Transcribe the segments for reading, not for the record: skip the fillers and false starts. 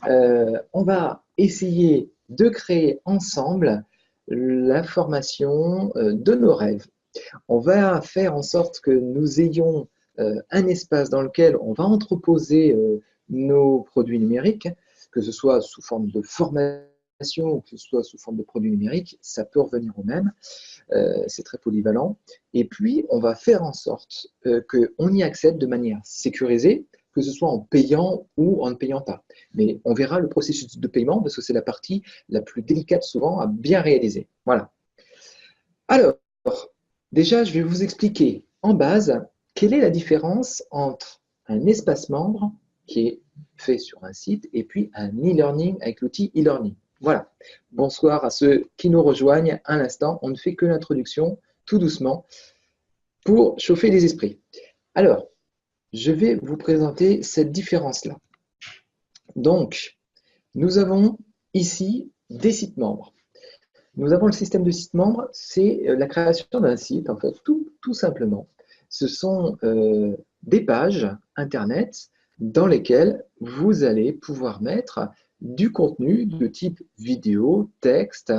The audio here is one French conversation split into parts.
On va essayer de créer ensemble la formation de nos rêves. On va faire en sorte que nous ayons un espace dans lequel on va entreposer nos produits numériques, que ce soit sous forme de formation ou que ce soit sous forme de produits numériques, ça peut revenir au même, c'est très polyvalent. Et puis, on va faire en sorte qu'on y accède de manière sécurisée, que ce soit en payant ou en ne payant pas. Mais on verra le processus de paiement parce que c'est la partie la plus délicate souvent à bien réaliser. Voilà. Alors, déjà, je vais vous expliquer en base quelle est la différence entre un espace membre qui est fait sur un site et puis un e-learning avec l'outil e-learning. Voilà. Bonsoir à ceux qui nous rejoignent à l'instant. On ne fait que l'introduction, tout doucement, pour chauffer les esprits. Alors, je vais vous présenter cette différence-là. Donc, nous avons ici des sites membres. Nous avons le système de sites membres, c'est la création d'un site, en fait, tout simplement. Ce sont des pages Internet dans lesquelles vous allez pouvoir mettre du contenu de type vidéo, texte.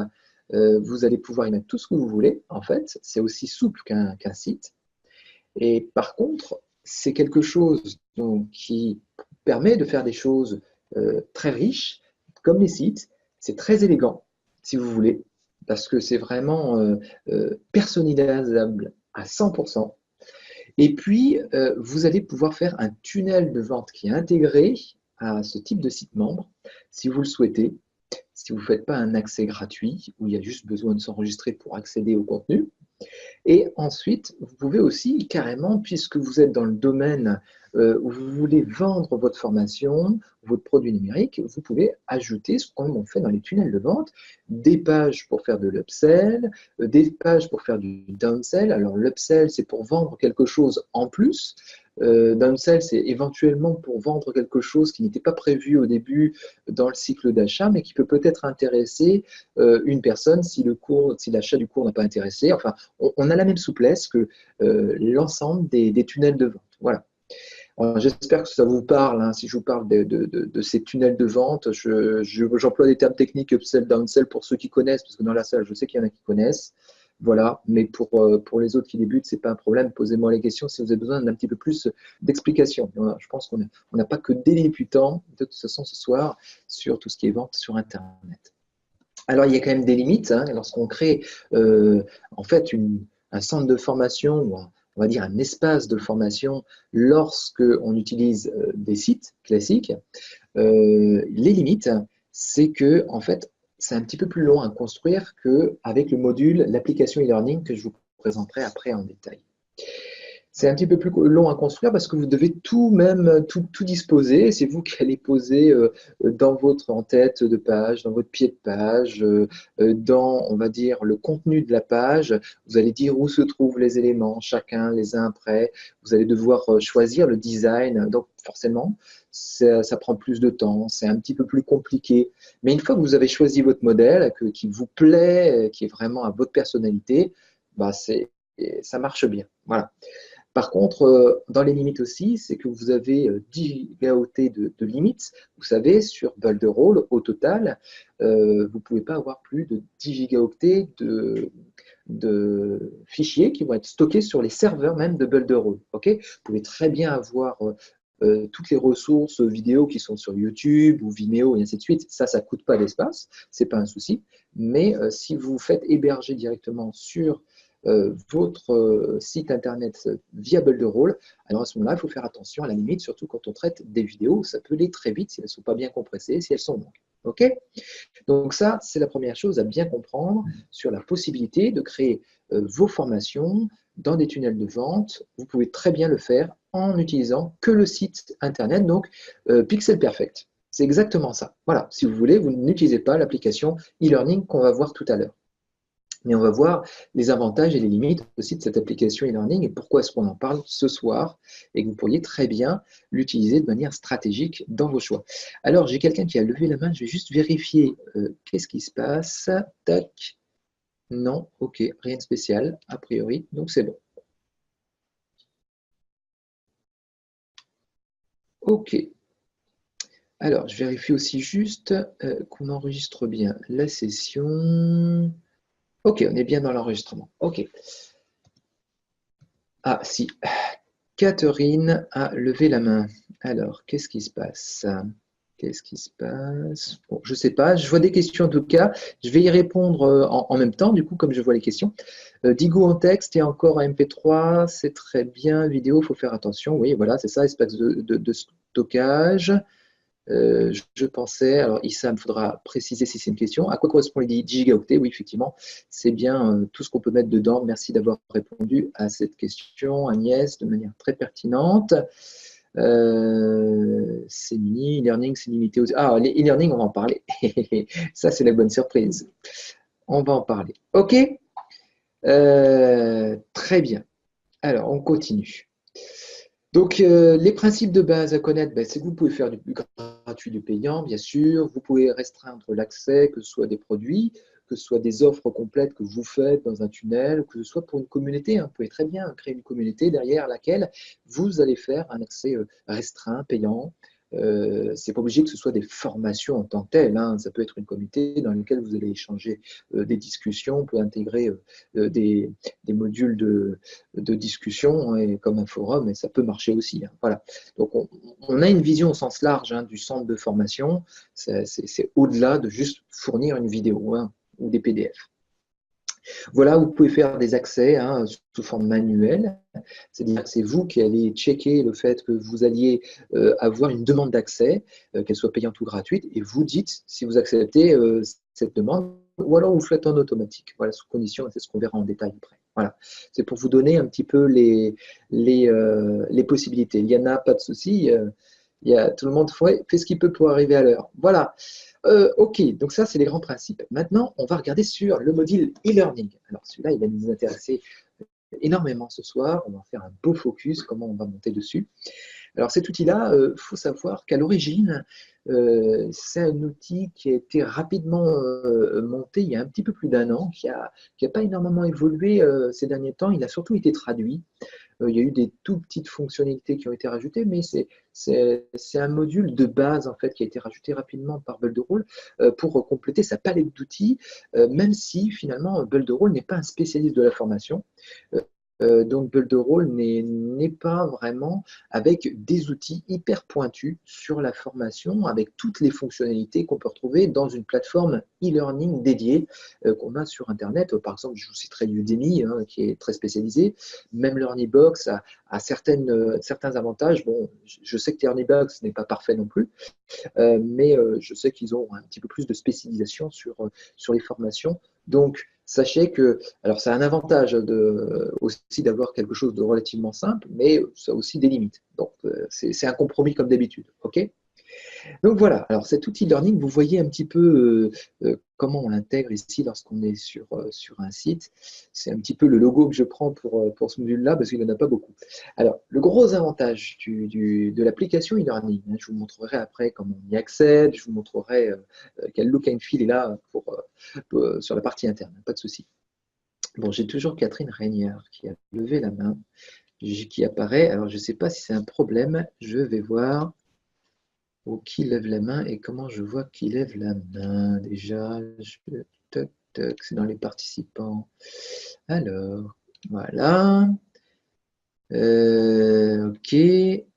Vous allez pouvoir y mettre tout ce que vous voulez, en fait. C'est aussi souple qu'un site. Et par contre, c'est quelque chose donc, qui permet de faire des choses très riches, comme les sites. C'est très élégant, si vous voulez, parce que c'est vraiment personnalisable à 100%. Et puis, vous allez pouvoir faire un tunnel de vente qui est intégré à ce type de site membre, si vous le souhaitez. Si vous ne faites pas un accès gratuit, où il y a juste besoin de s'enregistrer pour accéder au contenu, et ensuite, vous pouvez aussi carrément, puisque vous êtes dans le domaine où vous voulez vendre votre formation, votre produit numérique, vous pouvez ajouter ce qu'on fait dans les tunnels de vente, des pages pour faire de l'upsell, des pages pour faire du downsell. Alors l'upsell, c'est pour vendre quelque chose en plus. Downsell, c'est éventuellement pour vendre quelque chose qui n'était pas prévu au début dans le cycle d'achat, mais qui peut peut-être intéresser une personne si l'achat du cours n'a pas intéressé. Enfin, on a la même souplesse que l'ensemble des tunnels de vente. Voilà. J'espère que ça vous parle. Hein, si je vous parle de ces tunnels de vente, j'emploie des termes techniques upsell, downsell pour ceux qui connaissent, parce que dans la salle, je sais qu'il y en a qui connaissent. Voilà, mais pour les autres qui débutent, ce n'est pas un problème. Posez-moi les questions si vous avez besoin d'un petit peu plus d'explications. Je pense qu'on n'a pas que des débutants, de toute façon, ce soir, sur tout ce qui est vente sur Internet. Alors, il y a quand même des limites hein, lorsqu'on crée en fait un centre de formation ou on va dire un espace de formation lorsque on utilise des sites classiques. Les limites, c'est que en fait, c'est un petit peu plus long à construire qu'avec le module, l'application e-learning que je vous présenterai après en détail. C'est un petit peu plus long à construire parce que vous devez tout disposer. C'est vous qui allez poser dans votre en-tête de page, dans votre pied de page, dans, on va dire, le contenu de la page. Vous allez dire où se trouvent les éléments, chacun les uns après. Vous allez devoir choisir le design. Donc, forcément, ça prend plus de temps. C'est un petit peu plus compliqué. Mais une fois que vous avez choisi votre modèle, qui vous plaît, qui est vraiment à votre personnalité, bah, ça marche bien. Voilà. Par contre, dans les limites aussi, c'est que vous avez 10 gigaoctets de limites. Vous savez, sur Builderall, au total, vous ne pouvez pas avoir plus de 10 gigaoctets de fichiers qui vont être stockés sur les serveurs même de Builderall. Okay, vous pouvez très bien avoir toutes les ressources vidéo qui sont sur YouTube ou Vimeo et ainsi de suite. Ça ne coûte pas d'espace, ce n'est pas un souci. Mais si vous faites héberger directement sur votre site internet via Builderall, alors à ce moment-là, il faut faire attention à la limite, surtout quand on traite des vidéos, ça peut aller très vite si elles ne sont pas bien compressées, si elles sont longues. OK? Donc ça, c'est la première chose à bien comprendre sur la possibilité de créer vos formations dans des tunnels de vente. Vous pouvez très bien le faire en n'utilisant que le site internet, donc Pixel Perfect. C'est exactement ça. Voilà, si vous voulez, vous n'utilisez pas l'application e-learning qu'on va voir tout à l'heure. Mais on va voir les avantages et les limites aussi de cette application e-learning et pourquoi est-ce qu'on en parle ce soir et que vous pourriez très bien l'utiliser de manière stratégique dans vos choix. Alors, j'ai quelqu'un qui a levé la main, je vais juste vérifier qu'est-ce qui se passe. Tac. Non, ok, rien de spécial, a priori, donc c'est bon. Ok. Alors, je vérifie aussi juste qu'on enregistre bien la session. Ok, on est bien dans l'enregistrement. Ok. Ah, si. Catherine a levé la main. Alors, qu'est-ce qui se passe? Qu'est-ce qui se passe? Bon, je ne sais pas. Je vois des questions en tout cas. Je vais y répondre en même temps, du coup, comme je vois les questions. Digo en texte et encore en MP3, c'est très bien. Vidéo, il faut faire attention. Oui, voilà, c'est ça, espace de stockage. Je pensais, alors Issa, il me faudra préciser si c'est une question. À quoi correspond les 10 gigaoctets? Oui, effectivement, c'est bien tout ce qu'on peut mettre dedans. Merci d'avoir répondu à cette question, Agnès, de manière très pertinente. C'est mini, e-learning, c'est limité aux... Ah, les e-learning, on va en parler. Ça, c'est la bonne surprise. On va en parler. OK. Très bien. Alors, on continue. Donc, les principes de base à connaître, ben, c'est que vous pouvez faire du gratuit, du payant, bien sûr. Vous pouvez restreindre l'accès, que ce soit des produits, que ce soit des offres complètes que vous faites dans un tunnel, que ce soit pour une communauté. Hein. Vous pouvez très bien créer une communauté derrière laquelle vous allez faire un accès restreint, payant. C'est pas obligé que ce soit des formations en tant que telles. Hein. Ça peut être une communauté dans laquelle vous allez échanger des discussions, on peut intégrer des modules de discussion et comme un forum, et ça peut marcher aussi. Hein. Voilà. Donc, on a une vision au sens large hein, du centre de formation. C'est au-delà de juste fournir une vidéo hein, ou des PDF. Voilà, vous pouvez faire des accès hein, sous forme manuelle, c'est-à-dire que c'est vous qui allez checker le fait que vous alliez avoir une demande d'accès, qu'elle soit payante ou gratuite, et vous dites si vous acceptez cette demande, ou alors vous faites en automatique, voilà, sous condition, c'est ce qu'on verra en détail après. Voilà, c'est pour vous donner un petit peu les possibilités. Il y en a, pas de souci, tout le monde fait ce qu'il peut pour arriver à l'heure. Voilà. OK, donc ça, c'est les grands principes. Maintenant, on va regarder sur le module e-learning. Alors, celui-là, il va nous intéresser énormément ce soir. On va faire un beau focus, comment on va monter dessus. Alors, cet outil-là, il faut savoir qu'à l'origine, c'est un outil qui a été rapidement monté il y a un petit peu plus d'un an, qui a pas énormément évolué ces derniers temps. Il a surtout été traduit. Il y a eu des tout petites fonctionnalités qui ont été rajoutées, mais c'est un module de base en fait qui a été rajouté rapidement par Builderall pour compléter sa palette d'outils, même si finalement Builderall n'est pas un spécialiste de la formation. Donc Builderall n'est pas vraiment avec des outils hyper pointus sur la formation, avec toutes les fonctionnalités qu'on peut retrouver dans une plateforme e-learning dédiée qu'on a sur Internet. Par exemple, je vous citerai Udemy, hein, qui est très spécialisé. Même Learnybox a certains avantages. Bon, je sais que Learnybox n'est pas parfait non plus, mais je sais qu'ils ont un petit peu plus de spécialisation sur les formations. Donc, sachez que, alors c'est un avantage aussi d'avoir quelque chose de relativement simple, mais ça a aussi des limites. Donc, c'est un compromis comme d'habitude. OK ? Donc voilà, alors cet outil learning, vous voyez un petit peu comment on l'intègre ici lorsqu'on est sur un site. C'est un petit peu le logo que je prends pour ce module-là parce qu'il n'y en a pas beaucoup. Alors, le gros avantage de l'application e-learning, hein, je vous montrerai après comment on y accède, je vous montrerai quel look and feel est là sur la partie interne, pas de souci. Bon, j'ai toujours Catherine Régnard qui a levé la main, qui apparaît. Alors, je ne sais pas si c'est un problème, je vais voir. Ou qui lève la main et comment je vois qui lève la main déjà. Toc, toc, c'est dans les participants. Alors, voilà. Ok,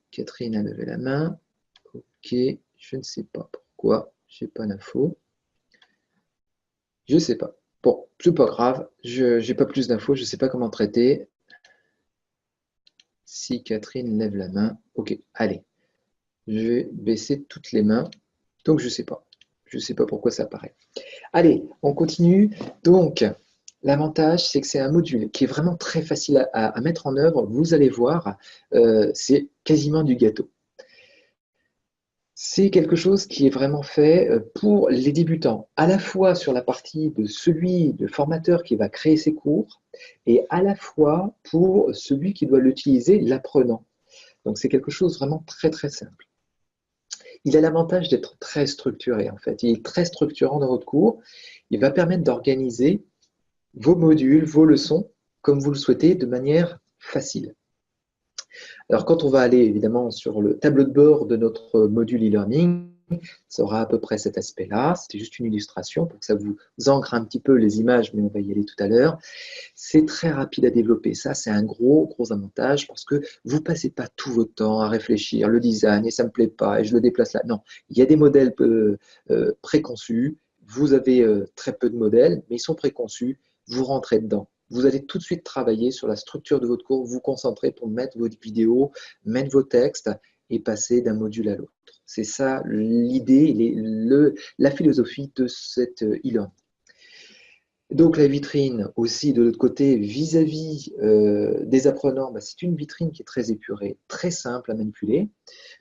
Catherine a levé la main. Ok, je ne sais pas pourquoi, je n'ai pas l'info. Je ne sais pas. Bon, c'est pas grave, je n'ai pas plus d'infos, je ne sais pas comment traiter. Si Catherine lève la main, ok, allez. Je vais baisser toutes les mains. Donc, je ne sais pas. Je ne sais pas pourquoi ça apparaît. Allez, on continue. Donc, l'avantage, c'est que c'est un module qui est vraiment très facile à mettre en œuvre. Vous allez voir, c'est quasiment du gâteau. C'est quelque chose qui est vraiment fait pour les débutants, à la fois sur la partie de celui, de formateur qui va créer ses cours, et à la fois pour celui qui doit l'utiliser, l'apprenant. Donc, c'est quelque chose vraiment très, très simple. Il a l'avantage d'être très structuré, en fait. Il est très structurant dans votre cours. Il va permettre d'organiser vos modules, vos leçons, comme vous le souhaitez, de manière facile. Alors, quand on va aller, évidemment, sur le tableau de bord de notre module e-learning, ça aura à peu près cet aspect-là. C'était juste une illustration pour que ça vous ancre un petit peu les images, mais on va y aller tout à l'heure. C'est très rapide à développer. Ça, c'est un gros avantage parce que vous ne passez pas tout votre temps à réfléchir, le design, et ça ne me plaît pas, et je le déplace là. Non, il y a des modèles préconçus. Vous avez très peu de modèles, mais ils sont préconçus. Vous rentrez dedans. Vous allez tout de suite travailler sur la structure de votre cours, vous concentrer pour mettre votre vidéo, mettre vos textes et passer d'un module à l'autre. C'est ça l'idée, la philosophie de cette e-learning. Donc la vitrine aussi de l'autre côté vis-à-vis des apprenants, c'est une vitrine qui est très épurée, très simple à manipuler.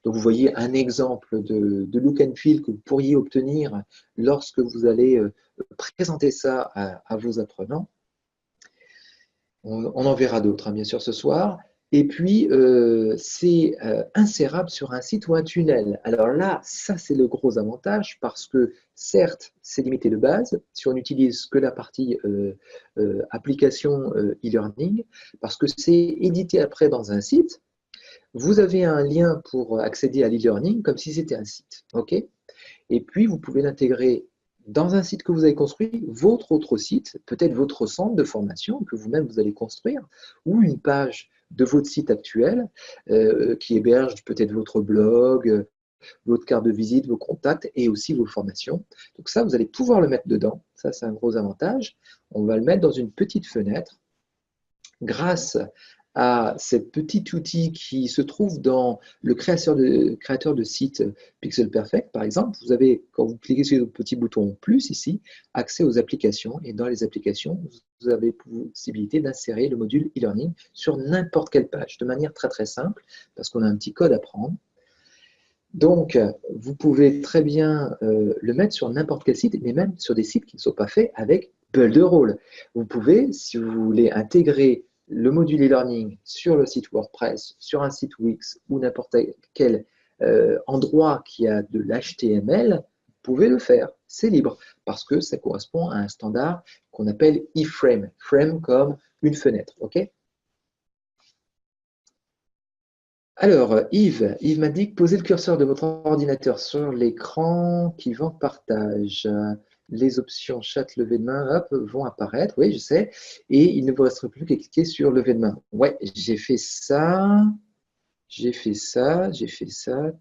Donc vous voyez un exemple de look and feel que vous pourriez obtenir lorsque vous allez présenter ça à vos apprenants. On en verra d'autres, bien sûr, ce soir. Et puis, c'est insérable sur un site ou un tunnel. Alors là, ça, c'est le gros avantage parce que, certes, c'est limité de base si on n'utilise que la partie application e-learning, parce que c'est édité après dans un site. Vous avez un lien pour accéder à l'e-learning comme si c'était un site. Okay, et puis, vous pouvez l'intégrer dans un site que vous avez construit, votre autre site, peut-être votre centre de formation que vous-même vous allez construire, ou une page de votre site actuel qui héberge peut-être votre blog, votre carte de visite, vos contacts et aussi vos formations. Donc ça, vous allez pouvoir le mettre dedans. Ça, c'est un gros avantage. On va le mettre dans une petite fenêtre grâce à ce petit outil qui se trouve dans le créateur de site Pixel Perfect, par exemple. Vous avez, quand vous cliquez sur le petit bouton plus ici, accès aux applications. Et dans les applications, vous avez la possibilité d'insérer le module e-learning sur n'importe quelle page, de manière très simple, parce qu'on a un petit code à prendre. Donc, vous pouvez très bien le mettre sur n'importe quel site, mais même sur des sites qui ne sont pas faits avec Builderall. Vous pouvez, si vous voulez intégrer le module e-learning sur le site WordPress, sur un site Wix ou n'importe quel endroit qui a de l'HTML, vous pouvez le faire. C'est libre parce que ça correspond à un standard qu'on appelle iframe. Frame comme une fenêtre. OK ? Alors, Yves m'a dit que posez le curseur de votre ordinateur sur l'écran qui vend partage. Les options chat, lever de main, hop, vont apparaître, oui, je sais, et il ne vous reste plus qu'à cliquer sur lever de main. Ouais, j'ai fait ça,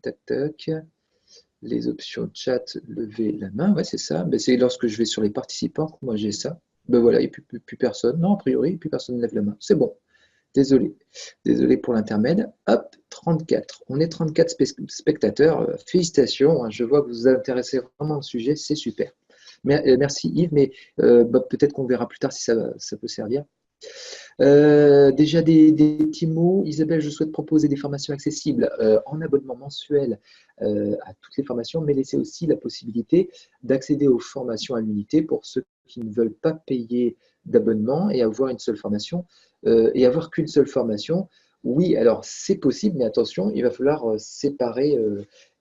tac, tac. Les options chat, lever la main, ouais, c'est ça. Ben, c'est lorsque je vais sur les participants que moi j'ai ça. Ben voilà, il n'y a plus personne. Non, a priori, plus personne ne lève la main. C'est bon. Désolé pour l'intermède. Hop, 34. On est 34 spectateurs. Félicitations, je vois que vous vous intéressez vraiment au sujet, c'est super. Merci Yves, mais peut-être qu'on verra plus tard si ça peut servir. Déjà des petits mots. Isabelle, je souhaite proposer des formations accessibles en abonnement mensuel à toutes les formations, mais laisser aussi la possibilité d'accéder aux formations à l'unité pour ceux qui ne veulent pas payer d'abonnement et avoir une seule formation et avoir qu'une seule formation. Oui, alors c'est possible, mais attention, il va falloir séparer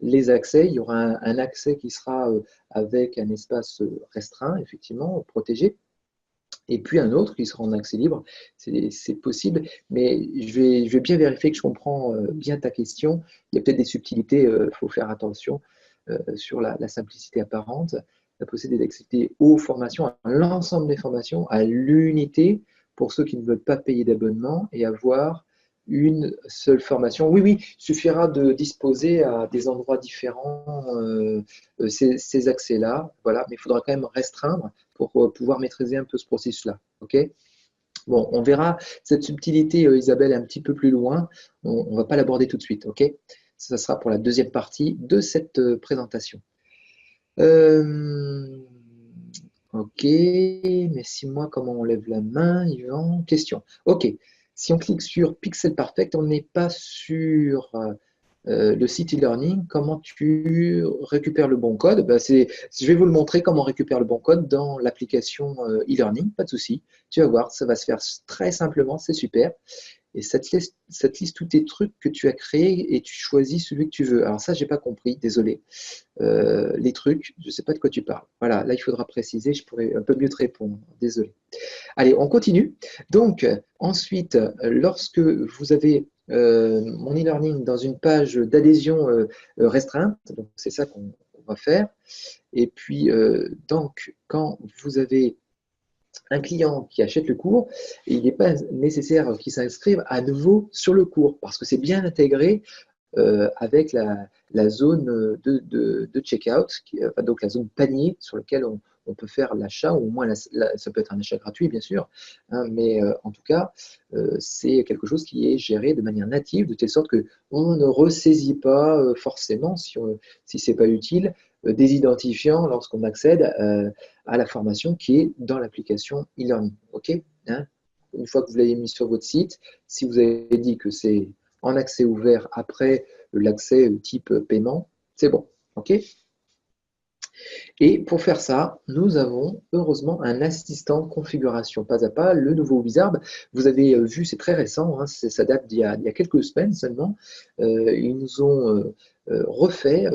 les accès. Il y aura un accès qui sera avec un espace restreint, effectivement, protégé, et puis un autre qui sera en accès libre. C'est possible, mais je vais bien vérifier que je comprends bien ta question. Il y a peut-être des subtilités, il faut faire attention sur la simplicité apparente. La possibilité d'accéder aux formations, à l'ensemble des formations, à l'unité, pour ceux qui ne veulent pas payer d'abonnement et avoir une seule formation. Oui, il suffira de disposer à des endroits différents ces accès-là, voilà, mais il faudra quand même restreindre pour pouvoir maîtriser un peu ce processus-là. Ok ? Bon, on verra cette subtilité, Isabelle, un petit peu plus loin. On ne va pas l'aborder tout de suite. Ok ? Ça sera pour la deuxième partie de cette présentation. Ok, mais si moi, comment on lève la main, Yvan? Question. Ok, si on clique sur Pixel Perfect, on n'est pas sur le site e-learning. Comment tu récupères le bon code? Je vais vous le montrer comment on récupère le bon code dans l'application e-learning, pas de souci. Tu vas voir, ça va se faire très simplement, c'est super. Et ça te liste tous tes trucs que tu as créés et tu choisis celui que tu veux. Alors ça, je n'ai pas compris, désolé. Les trucs, je ne sais pas de quoi tu parles. Voilà, là, il faudra préciser, je pourrais un peu mieux te répondre. Désolé. Allez, on continue. Donc, ensuite, lorsque vous avez mon e-learning dans une page d'adhésion restreinte, donc c'est ça qu'on va faire. Et puis, donc, quand vous avez un client qui achète le cours, il n'est pas nécessaire qu'il s'inscrive à nouveau sur le cours parce que c'est bien intégré avec la zone de checkout, enfin, donc la zone panier sur laquelle on peut faire l'achat, ou au moins ça peut être un achat gratuit bien sûr, hein, mais en tout cas c'est quelque chose qui est géré de manière native, de telle sorte qu'on ne ressaisit pas forcément, si ce n'est pas utile, des identifiants lorsqu'on accède à la formation qui est dans l'application e-learning. Okay, hein, une fois que vous l'avez mis sur votre site, si vous avez dit que c'est en accès ouvert après l'accès type paiement, c'est bon. OK. Et pour faire ça, nous avons heureusement un assistant configuration pas à pas, le nouveau Wizard. Vous avez vu, c'est très récent, hein, ça date d'il y a quelques semaines seulement. Ils nous ont refait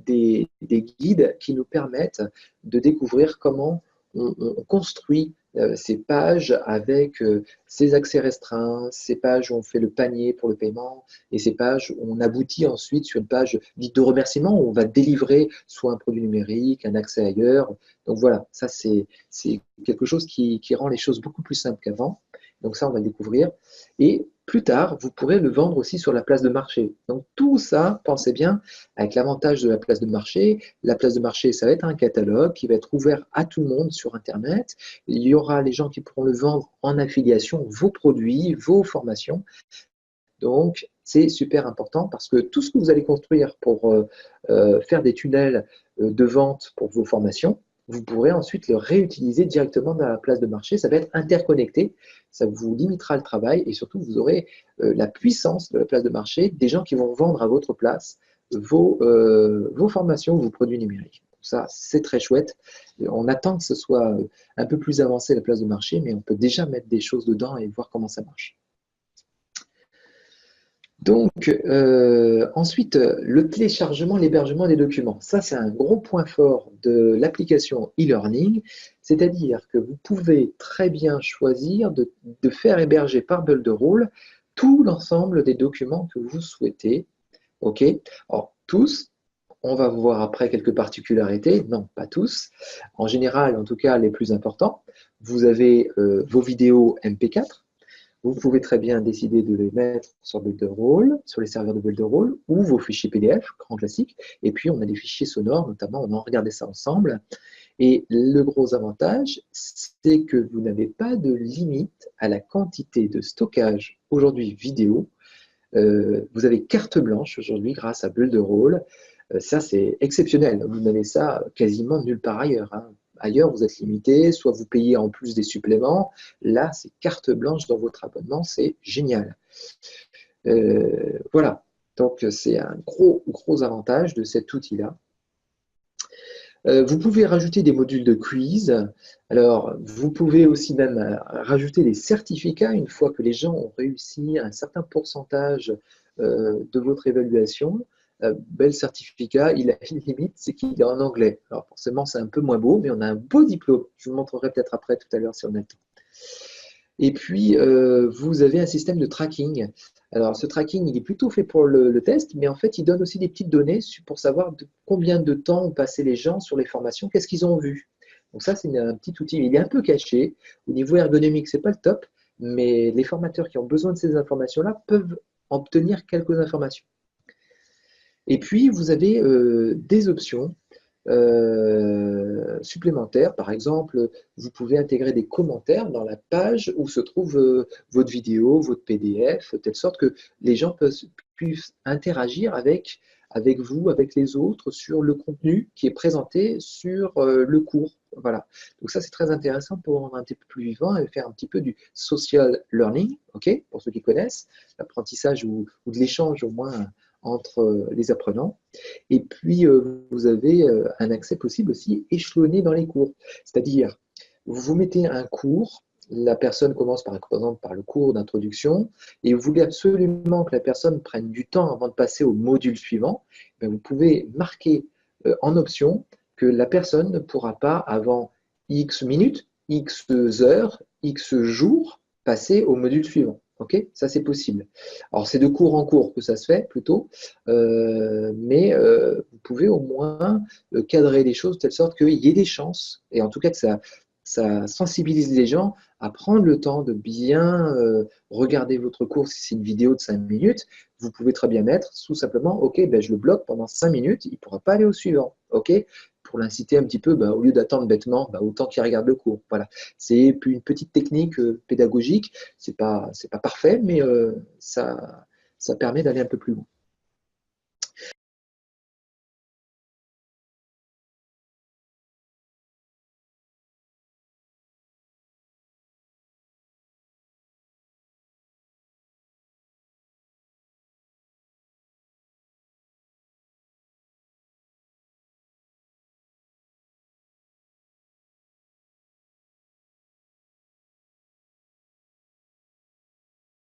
des guides qui nous permettent de découvrir comment on construit ces pages avec ces accès restreints, ces pages où on fait le panier pour le paiement et ces pages où on aboutit ensuite sur une page dite de remerciement où on va délivrer soit un produit numérique, un accès ailleurs. Donc voilà, ça c'est quelque chose qui rend les choses beaucoup plus simples qu'avant. Donc ça, on va le découvrir. Et plus tard, vous pourrez le vendre aussi sur la place de marché. Donc tout ça, pensez bien, avec l'avantage de la place de marché. La place de marché, ça va être un catalogue qui va être ouvert à tout le monde sur Internet. Il y aura les gens qui pourront le vendre en affiliation, vos produits, vos formations. Donc, c'est super important parce que tout ce que vous allez construire pour faire des tunnels de vente pour vos formations, vous pourrez ensuite le réutiliser directement dans la place de marché. Ça va être interconnecté, ça vous limitera le travail et surtout, vous aurez la puissance de la place de marché, des gens qui vont vendre à votre place vos formations, vos produits numériques. Ça, c'est très chouette. On attend que ce soit un peu plus avancé la place de marché, mais on peut déjà mettre des choses dedans et voir comment ça marche. Donc, ensuite, le téléchargement, l'hébergement des documents. Ça, c'est un gros point fort de l'application e-learning, c'est-à-dire que vous pouvez très bien choisir de faire héberger par Builderall tout l'ensemble des documents que vous souhaitez. OK? Alors, tous, on va voir après quelques particularités. Non, pas tous. En général, en tout cas, les plus importants. Vous avez vos vidéos MP4. Vous pouvez très bien décider de les mettre sur Builderall, sur les serveurs de Builderall, ou vos fichiers PDF, grand classique. Et puis, on a des fichiers sonores, notamment, on va regarder ça ensemble. Et le gros avantage, c'est que vous n'avez pas de limite à la quantité de stockage aujourd'hui vidéo. Vous avez carte blanche aujourd'hui grâce à Builderall. Ça, c'est exceptionnel. Vous n'avez ça quasiment nulle part ailleurs, hein. Ailleurs, vous êtes limité, soit vous payez en plus des suppléments. Là, c'est carte blanche dans votre abonnement, c'est génial. Voilà, donc c'est un gros avantage de cet outil-là. Vous pouvez rajouter des modules de quiz. Alors, vous pouvez aussi même rajouter des certificats une fois que les gens ont réussi un certain pourcentage de votre évaluation. Le certificat, il a une limite, c'est qu'il est en anglais. Alors forcément, c'est un peu moins beau, mais on a un beau diplôme. Je vous montrerai peut-être après tout à l'heure si on a le temps. Et puis, vous avez un système de tracking. Alors, ce tracking, il est plutôt fait pour le test, mais en fait, il donne aussi des petites données pour savoir combien de temps ont passé les gens sur les formations, qu'est-ce qu'ils ont vu. Donc ça, c'est un petit outil. Il est un peu caché. Au niveau ergonomique, ce n'est pas le top, mais les formateurs qui ont besoin de ces informations-là peuvent obtenir quelques informations. Et puis, vous avez des options supplémentaires. Par exemple, vous pouvez intégrer des commentaires dans la page où se trouve votre vidéo, votre PDF, de telle sorte que les gens puissent interagir avec vous, avec les autres, sur le contenu qui est présenté sur le cours. Voilà. Donc ça, c'est très intéressant pour rendre un petit peu plus vivant et faire un petit peu du social learning, ok, pour ceux qui connaissent, l'apprentissage ou de l'échange au moins entre les apprenants. Et puis, vous avez un accès possible aussi échelonné dans les cours. C'est-à-dire, vous mettez un cours, la personne commence par exemple par le cours d'introduction, et vous voulez absolument que la personne prenne du temps avant de passer au module suivant, vous pouvez marquer en option que la personne ne pourra pas, avant X minutes, X heures, X jours, passer au module suivant. Ok, ça c'est possible. Alors c'est de cours en cours que ça se fait plutôt, mais vous pouvez au moins cadrer les choses de telle sorte qu'il y ait des chances, et en tout cas que ça sensibilise les gens à prendre le temps de bien regarder votre cours. Si c'est une vidéo de 5 minutes, vous pouvez très bien mettre tout simplement, ok, ben, je le bloque pendant 5 minutes, il ne pourra pas aller au suivant. Ok, pour l'inciter un petit peu, ben, au lieu d'attendre bêtement, ben, autant qu'il regarde le cours. Voilà. C'est une petite technique pédagogique. C'est pas parfait, mais ça permet d'aller un peu plus loin.